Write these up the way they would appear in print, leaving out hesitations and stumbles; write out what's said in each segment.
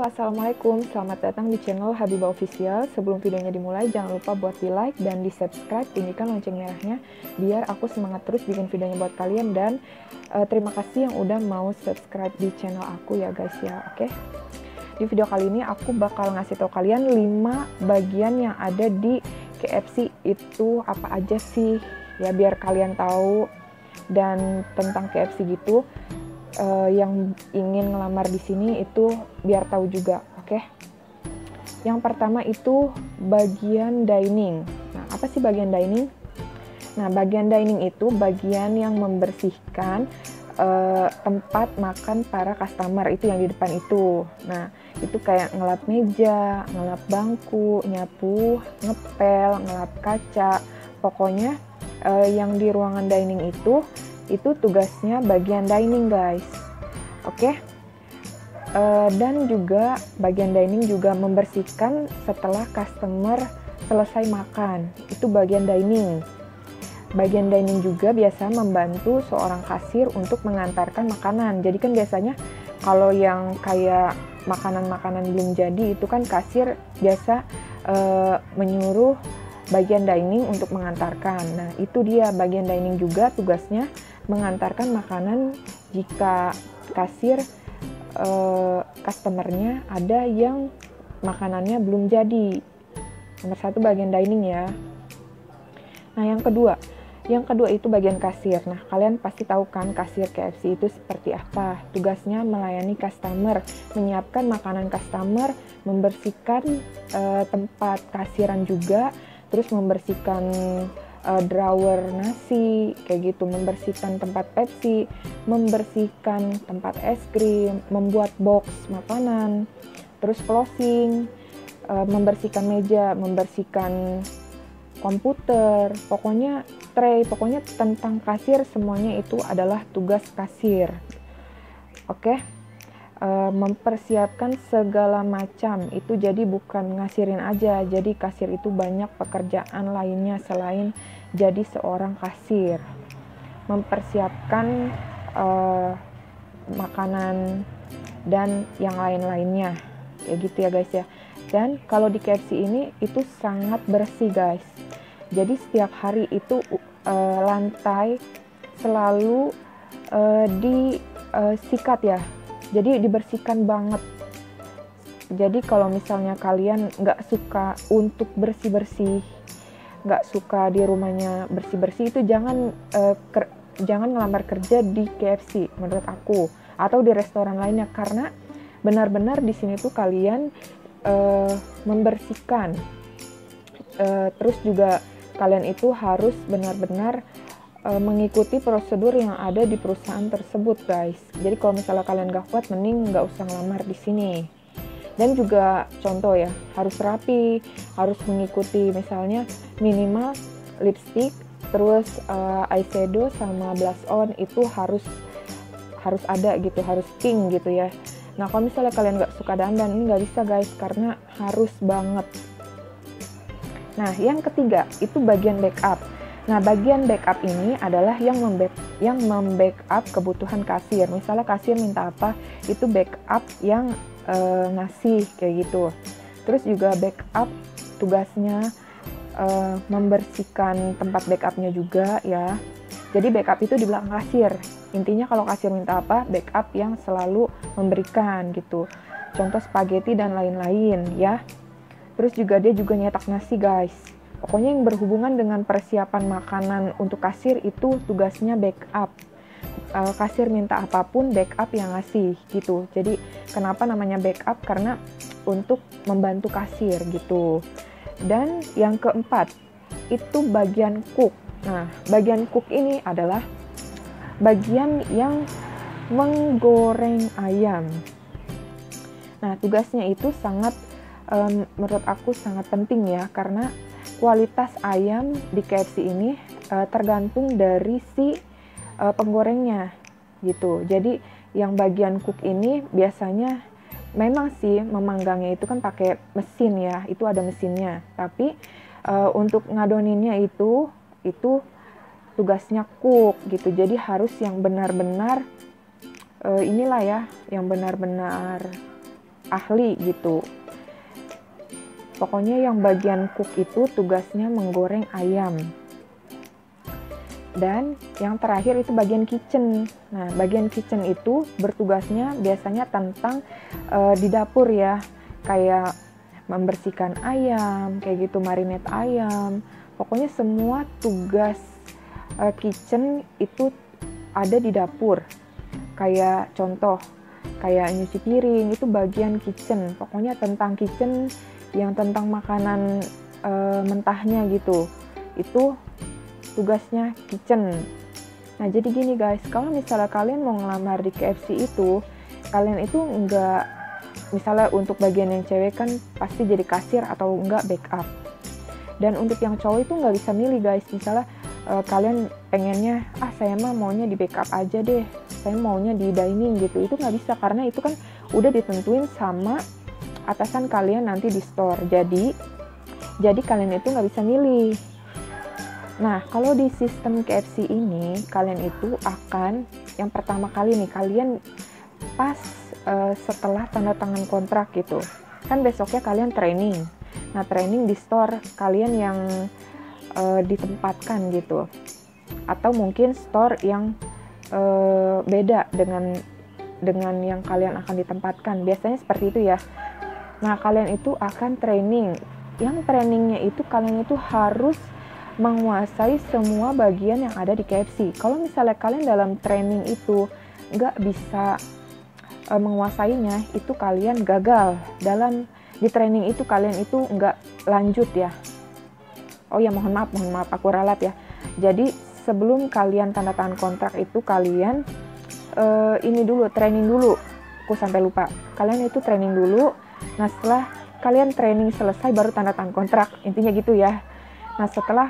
Assalamualaikum. Selamat datang di channel Habibah Official. Sebelum videonya dimulai, jangan lupa buat di like dan di subscribe, bunyikan lonceng merahnya, biar aku semangat terus bikin videonya buat kalian. Dan terima kasih yang udah mau subscribe di channel aku ya guys ya, oke? Di video kali ini aku bakal ngasih tau kalian 5 bagian yang ada di KFC itu apa aja sih, ya biar kalian tahu. Dan tentang KFC gitu, yang ingin ngelamar di sini itu biar tahu juga, oke? Yang pertama itu bagian dining. Nah, apa sih bagian dining? Nah, bagian dining itu bagian yang membersihkan tempat makan para customer, itu yang di depan itu. Nah, itu kayak ngelap meja, ngelap bangku, nyapu, ngepel, ngelap kaca. Pokoknya yang di ruangan dining itu tugasnya bagian dining guys, oke? Dan juga bagian dining juga membersihkan setelah customer selesai makan, itu bagian dining. Bagian dining juga biasa membantu seorang kasir untuk mengantarkan makanan. Jadi kan biasanya kalau yang kayak makanan-makanan belum jadi itu kan kasir biasa menyuruh bagian dining untuk mengantarkan. Nah, itu dia bagian dining juga tugasnya mengantarkan makanan jika kasir customernya ada yang makanannya belum jadi. Nomor 1 bagian dining ya. Nah, yang kedua itu bagian kasir. Nah, kalian pasti tahu kan kasir KFC itu seperti apa. Tugasnya melayani customer, menyiapkan makanan customer, membersihkan tempat kasiran juga, terus membersihkan drawer nasi, kayak gitu, membersihkan tempat Pepsi, membersihkan tempat es krim, membuat box makanan, terus closing, membersihkan meja, membersihkan komputer, pokoknya tray, pokoknya tentang kasir semuanya itu adalah tugas kasir, oke? Mempersiapkan segala macam itu, jadi bukan ngasirin aja, jadi kasir itu banyak pekerjaan lainnya selain jadi seorang kasir. Mempersiapkan makanan dan yang lain-lainnya kayak gitu ya guys ya. Dan kalau di KFC ini itu sangat bersih guys, jadi setiap hari itu lantai selalu disikat ya, jadi dibersihkan banget. Jadi kalau misalnya kalian nggak suka untuk bersih-bersih, nggak suka di rumahnya bersih-bersih, itu jangan ngelamar kerja di KFC menurut aku, atau di restoran lainnya, karena benar-benar di sini tuh kalian membersihkan. Terus juga kalian itu harus benar-benar mengikuti prosedur yang ada di perusahaan tersebut guys. Jadi kalau misalnya kalian gak kuat, mending gak usah ngelamar di sini. Dan juga contoh ya, harus rapi, harus mengikuti misalnya minimal lipstick, terus eyeshadow sama blush on itu harus ada gitu, harus pink gitu ya. Nah, kalau misalnya kalian gak suka dandan, ini gak bisa guys, karena harus banget. Nah, yang ketiga itu bagian backup. Nah, bagian backup ini adalah yang membackup kebutuhan kasir. Misalnya kasir minta apa, itu backup yang ngasih kayak gitu. Terus juga backup tugasnya membersihkan tempat backupnya juga ya. Jadi backup itu di belakang kasir. Intinya kalau kasir minta apa, backup yang selalu memberikan gitu. Contoh spaghetti dan lain-lain ya. Terus juga dia juga nyetak nasi guys. Pokoknya yang berhubungan dengan persiapan makanan untuk kasir itu tugasnya backup. Kasir minta apapun, backup yang ngasih gitu. Jadi kenapa namanya backup? Karena untuk membantu kasir gitu. Dan yang keempat itu bagian cook. Nah, bagian cook ini adalah bagian yang menggoreng ayam. Nah, tugasnya itu sangat menurut aku sangat penting ya, karena kualitas ayam di KFC ini tergantung dari si penggorengnya gitu. Jadi yang bagian cook ini biasanya memang sih memanggangnya itu kan pakai mesin ya, itu ada mesinnya. Tapi untuk ngadoninnya itu tugasnya cook gitu. Jadi harus yang benar-benar inilah ya, yang benar-benar ahli gitu. Pokoknya yang bagian cook itu tugasnya menggoreng ayam. Dan yang terakhir itu bagian kitchen. Nah, bagian kitchen itu bertugasnya biasanya tentang di dapur ya, kayak membersihkan ayam, kayak gitu, marinate ayam. Pokoknya semua tugas kitchen itu ada di dapur. Kayak contoh, kayak nyuci piring, itu bagian kitchen. Pokoknya tentang kitchen yang tentang makanan mentahnya gitu. Itu tugasnya kitchen. Nah, jadi gini guys, kalau misalnya kalian mau ngelamar di KFC itu, kalian itu enggak, misalnya untuk bagian yang cewek kan pasti jadi kasir atau enggak backup. Dan untuk yang cowok itu nggak bisa milih guys, misalnya kalian pengennya, saya mah maunya di backup aja deh, saya maunya di dining gitu, itu nggak bisa karena itu kan udah ditentuin sama atasan kalian nanti di store. Jadi kalian itu nggak bisa milih. Nah, kalau di sistem KFC ini, kalian itu akan, yang pertama kali nih, kalian pas setelah tanda tangan kontrak gitu, kan besoknya kalian training. Nah, training di store kalian yang ditempatkan gitu. Atau mungkin store yang beda dengan yang kalian akan ditempatkan. Biasanya seperti itu ya. Nah, kalian itu akan training. Yang trainingnya itu kalian itu harus menguasai semua bagian yang ada di KFC. Kalau misalnya kalian dalam training itu nggak bisa menguasainya, itu kalian gagal. Di training itu kalian itu nggak lanjut ya. Oh ya, mohon maaf, aku ralat ya. Jadi sebelum kalian tanda tangan kontrak itu kalian training dulu. Aku sampai lupa. Kalian itu training dulu. Nah, setelah kalian training selesai baru tanda tangan kontrak. Intinya gitu ya. Nah, setelah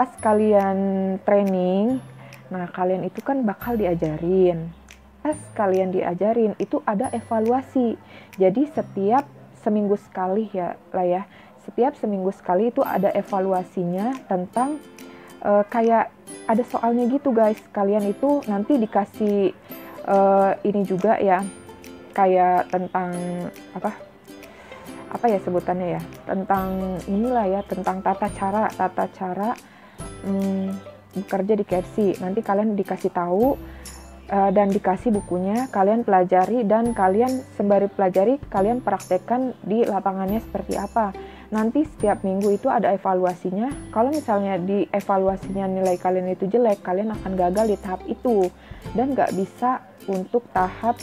pas kalian training, nah kalian itu kan bakal diajarin. Pas kalian diajarin itu ada evaluasi. Jadi setiap seminggu sekali setiap seminggu sekali itu ada evaluasinya tentang kayak ada soalnya gitu guys. Kalian itu nanti dikasih ini juga ya, kayak tentang apa ya sebutannya ya, tentang inilah ya, tentang tata cara bekerja di KFC. Nanti kalian dikasih tahu dan dikasih bukunya, kalian pelajari, dan kalian sembari pelajari kalian praktekkan di lapangannya seperti apa. Nanti setiap minggu itu ada evaluasinya. Kalau misalnya di evaluasinya nilai kalian itu jelek, kalian akan gagal di tahap itu dan nggak bisa untuk tahap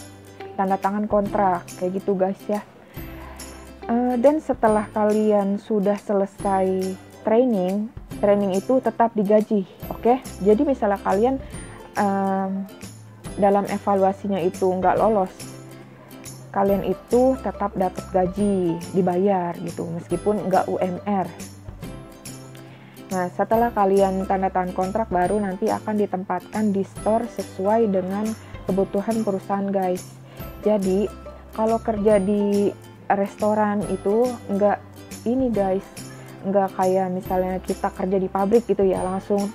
tanda tangan kontrak kayak gitu guys ya. Dan setelah kalian sudah selesai training itu tetap digaji, oke? Jadi misalnya kalian dalam evaluasinya itu nggak lolos, kalian itu tetap dapat gaji, dibayar gitu, meskipun nggak UMR. Nah, setelah kalian tanda tangan kontrak baru nanti akan ditempatkan di store sesuai dengan kebutuhan perusahaan guys. Jadi kalau kerja di restoran itu nggak ini guys, nggak kayak misalnya kita kerja di pabrik gitu ya, langsung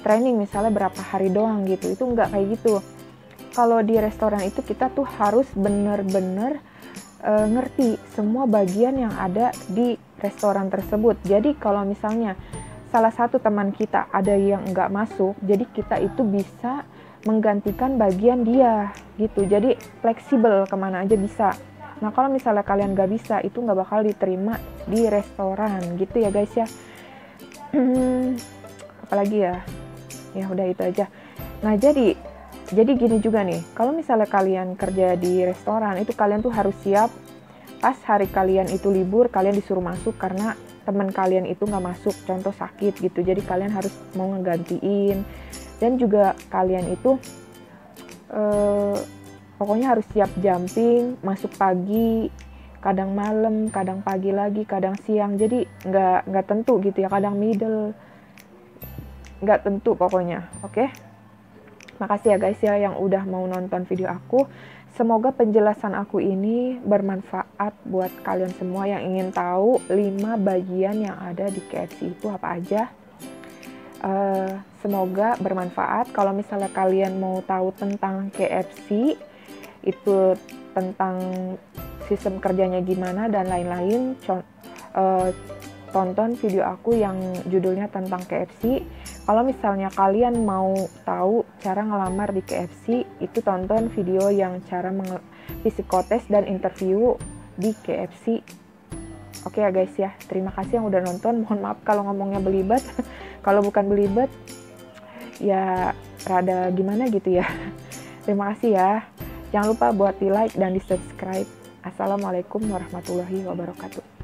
training misalnya berapa hari doang gitu, itu nggak kayak gitu. Kalau di restoran itu kita tuh harus bener-bener ngerti semua bagian yang ada di restoran tersebut. Jadi kalau misalnya salah satu teman kita ada yang nggak masuk, jadi kita itu bisa menggantikan bagian dia gitu. Jadi fleksibel, kemana aja bisa. Nah, kalau misalnya kalian nggak bisa, itu nggak bakal diterima di restoran gitu ya guys ya. Apalagi ya, ya udah itu aja. Nah, jadi gini juga nih, kalau misalnya kalian kerja di restoran, itu kalian tuh harus siap pas hari kalian itu libur, kalian disuruh masuk karena teman kalian itu nggak masuk, contoh sakit gitu. Jadi kalian harus mau ngegantiin, dan juga kalian itu pokoknya harus siap jumping, masuk pagi, kadang malam, kadang pagi lagi, kadang siang. Jadi nggak tentu gitu ya, kadang middle, nggak tentu pokoknya. Oke? Makasih ya guys ya yang udah mau nonton video aku. Semoga penjelasan aku ini bermanfaat buat kalian semua yang ingin tahu 5 bagian yang ada di KFC itu apa aja. Semoga bermanfaat. Kalau misalnya kalian mau tahu tentang KFC, itu tentang sistem kerjanya gimana dan lain-lain, tonton video aku yang judulnya tentang KFC. Kalau misalnya kalian mau tahu cara ngelamar di KFC, itu tonton video yang cara psikotes dan interview di KFC. Oke ya guys ya, terima kasih yang udah nonton. Mohon maaf kalau ngomongnya belibet. Kalau bukan belibet, ya rada gimana gitu ya. Terima kasih ya. Jangan lupa buat di like dan di subscribe. Assalamualaikum warahmatullahi wabarakatuh.